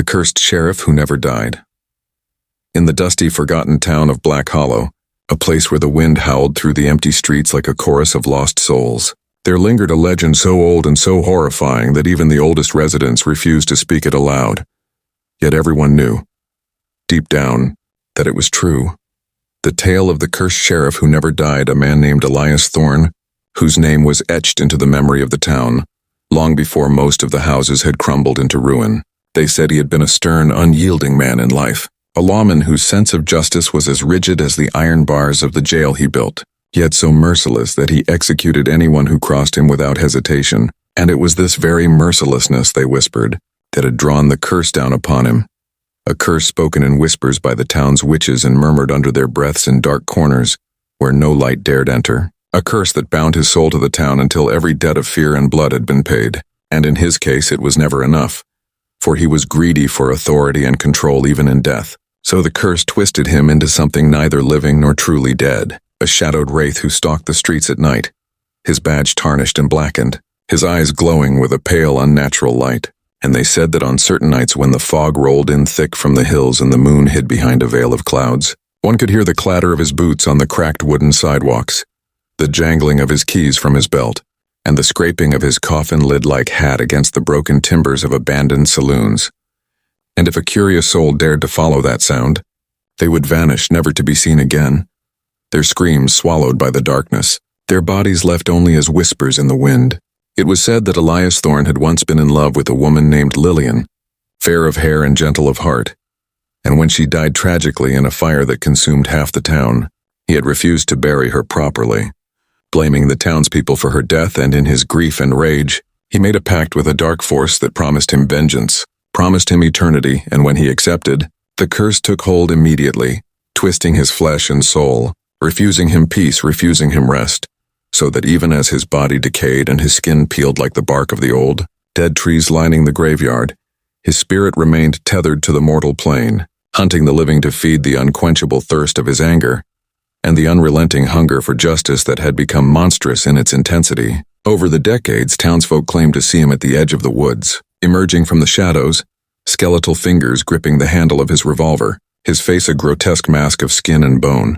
The cursed sheriff who never died. In the dusty, forgotten town of Black Hollow, a place where the wind howled through the empty streets like a chorus of lost souls, there lingered a legend so old and so horrifying that even the oldest residents refused to speak it aloud. Yet everyone knew, deep down, that it was true. The tale of the cursed sheriff who never died, a man named Elias Thorne, whose name was etched into the memory of the town, long before most of the houses had crumbled into ruin. They said he had been a stern, unyielding man in life, a lawman whose sense of justice was as rigid as the iron bars of the jail he built, yet so merciless that he executed anyone who crossed him without hesitation. And it was this very mercilessness, they whispered, that had drawn the curse down upon him. A curse spoken in whispers by the town's witches and murmured under their breaths in dark corners where no light dared enter. A curse that bound his soul to the town until every debt of fear and blood had been paid. And in his case it was never enough, for he was greedy for authority and control even in death. So the curse twisted him into something neither living nor truly dead, a shadowed wraith who stalked the streets at night, his badge tarnished and blackened, his eyes glowing with a pale, unnatural light. And they said that on certain nights when the fog rolled in thick from the hills and the moon hid behind a veil of clouds, one could hear the clatter of his boots on the cracked wooden sidewalks, the jangling of his keys from his belt, and the scraping of his coffin lid-like hat against the broken timbers of abandoned saloons. And if a curious soul dared to follow that sound, they would vanish, never to be seen again, their screams swallowed by the darkness, their bodies left only as whispers in the wind. It was said that Elias Thorne had once been in love with a woman named Lillian, fair of hair and gentle of heart, and when she died tragically in a fire that consumed half the town, he had refused to bury her properly. Blaming the townspeople for her death, and in his grief and rage, he made a pact with a dark force that promised him vengeance, promised him eternity, and when he accepted, the curse took hold immediately, twisting his flesh and soul, refusing him peace, refusing him rest, so that even as his body decayed and his skin peeled like the bark of the old, dead trees lining the graveyard, his spirit remained tethered to the mortal plane, hunting the living to feed the unquenchable thirst of his anger, and the unrelenting hunger for justice that had become monstrous in its intensity. Over the decades, townsfolk claimed to see him at the edge of the woods, emerging from the shadows, skeletal fingers gripping the handle of his revolver, his face a grotesque mask of skin and bone,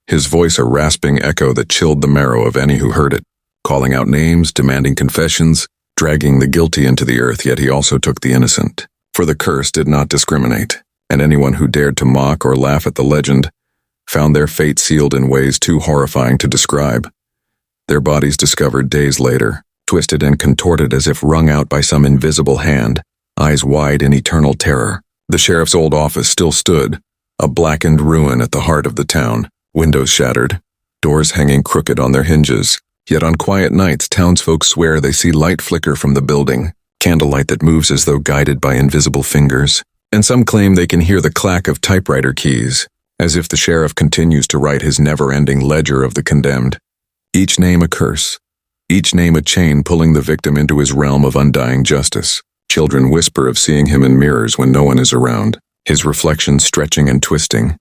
his voice a rasping echo that chilled the marrow of any who heard it, calling out names, demanding confessions, dragging the guilty into the earth, yet he also took the innocent. For the curse did not discriminate, and anyone who dared to mock or laugh at the legend found their fate sealed in ways too horrifying to describe. Their bodies discovered days later, twisted and contorted as if wrung out by some invisible hand, eyes wide in eternal terror. The sheriff's old office still stood, a blackened ruin at the heart of the town, windows shattered, doors hanging crooked on their hinges. Yet on quiet nights, townsfolk swear they see light flicker from the building, candlelight that moves as though guided by invisible fingers. And some claim they can hear the clack of typewriter keys, as if the sheriff continues to write his never-ending ledger of the condemned. Each name a curse, each name a chain pulling the victim into his realm of undying justice. Children whisper of seeing him in mirrors when no one is around, his reflection stretching and twisting,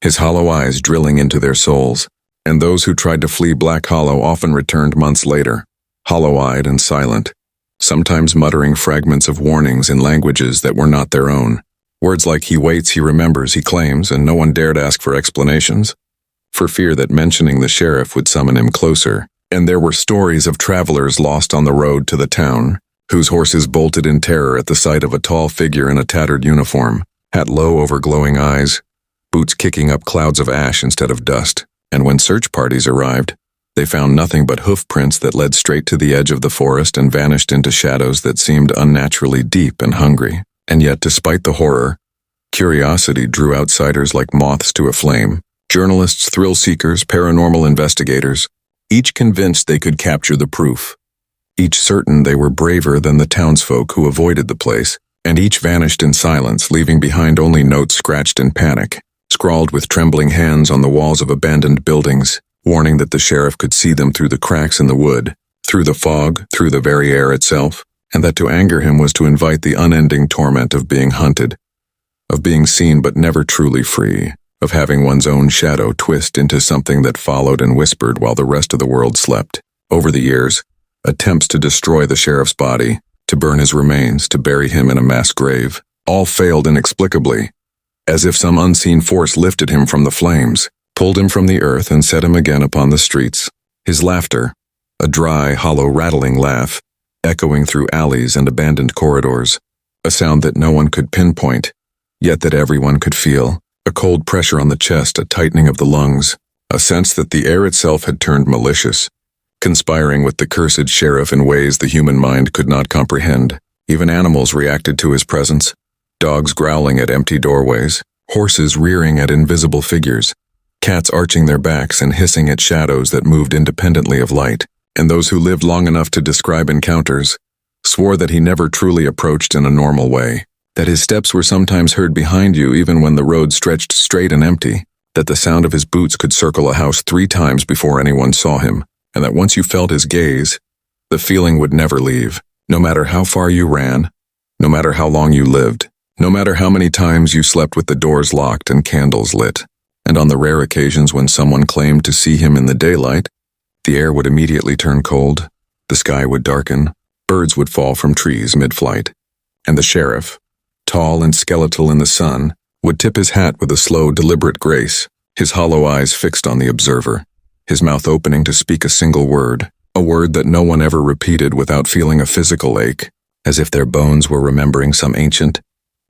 his hollow eyes drilling into their souls. And those who tried to flee Black Hollow often returned months later, hollow-eyed and silent, sometimes muttering fragments of warnings in languages that were not their own. Words like "he waits, he remembers," he claims, and no one dared ask for explanations, for fear that mentioning the sheriff would summon him closer. And there were stories of travelers lost on the road to the town, whose horses bolted in terror at the sight of a tall figure in a tattered uniform, hat low over glowing eyes, boots kicking up clouds of ash instead of dust. And when search parties arrived, they found nothing but hoof prints that led straight to the edge of the forest and vanished into shadows that seemed unnaturally deep and hungry. And yet, despite the horror, curiosity drew outsiders like moths to a flame. Journalists, thrill seekers, paranormal investigators, each convinced they could capture the proof, each certain they were braver than the townsfolk who avoided the place, and each vanished in silence, leaving behind only notes scratched in panic, scrawled with trembling hands on the walls of abandoned buildings, warning that the sheriff could see them through the cracks in the wood, through the fog, through the very air itself, and that to anger him was to invite the unending torment of being hunted, of being seen but never truly free, of having one's own shadow twist into something that followed and whispered while the rest of the world slept. Over the years, attempts to destroy the sheriff's body, to burn his remains, to bury him in a mass grave, All failed inexplicably, as if some unseen force lifted him from the flames, pulled him from the earth and set him again upon the streets. His laughter, a dry, hollow, rattling laugh, echoing through alleys and abandoned corridors, a sound that no one could pinpoint, yet that everyone could feel, a cold pressure on the chest, a tightening of the lungs, a sense that the air itself had turned malicious, conspiring with the cursed sheriff in ways the human mind could not comprehend. Even animals reacted to his presence, dogs growling at empty doorways, horses rearing at invisible figures, cats arching their backs and hissing at shadows that moved independently of light. And those who lived long enough to describe encounters swore that he never truly approached in a normal way, that his steps were sometimes heard behind you even when the road stretched straight and empty, that the sound of his boots could circle a house 3 times before anyone saw him, and that once you felt his gaze, the feeling would never leave, no matter how far you ran, no matter how long you lived, no matter how many times you slept with the doors locked and candles lit. And on the rare occasions when someone claimed to see him in the daylight, the air would immediately turn cold, the sky would darken, birds would fall from trees mid-flight, and the sheriff, tall and skeletal in the sun, would tip his hat with a slow, deliberate grace, his hollow eyes fixed on the observer, his mouth opening to speak a single word, a word that no one ever repeated without feeling a physical ache, as if their bones were remembering some ancient,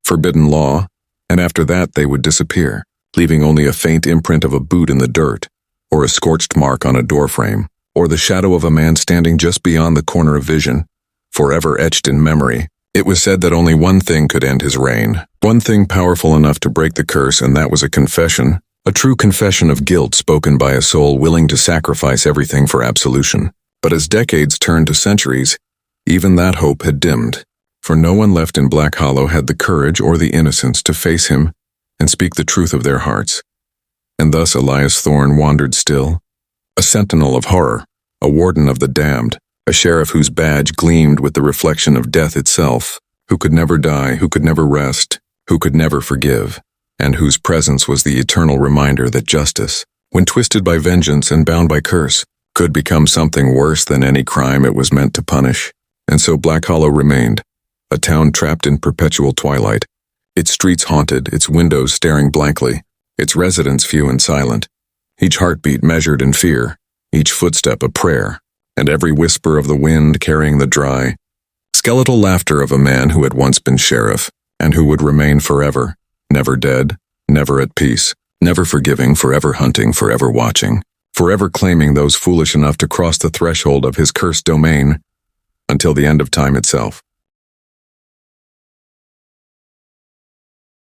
forbidden law, and after that they would disappear, leaving only a faint imprint of a boot in the dirt, or a scorched mark on a doorframe, or the shadow of a man standing just beyond the corner of vision, forever etched in memory. It was said that only one thing could end his reign, one thing powerful enough to break the curse, and that was a confession, a true confession of guilt spoken by a soul willing to sacrifice everything for absolution. But as decades turned to centuries, even that hope had dimmed, for no one left in Black Hollow had the courage or the innocence to face him and speak the truth of their hearts. And thus Elias Thorne wandered still, a sentinel of horror, a warden of the damned, a sheriff whose badge gleamed with the reflection of death itself, who could never die, who could never rest, who could never forgive, and whose presence was the eternal reminder that justice, when twisted by vengeance and bound by curse, could become something worse than any crime it was meant to punish. And so Black Hollow remained, a town trapped in perpetual twilight, its streets haunted, its windows staring blankly, its residents few and silent, each heartbeat measured in fear, each footstep a prayer, and every whisper of the wind carrying the dry, skeletal laughter of a man who had once been sheriff, and who would remain forever, never dead, never at peace, never forgiving, forever hunting, forever watching, forever claiming those foolish enough to cross the threshold of his cursed domain, until the end of time itself.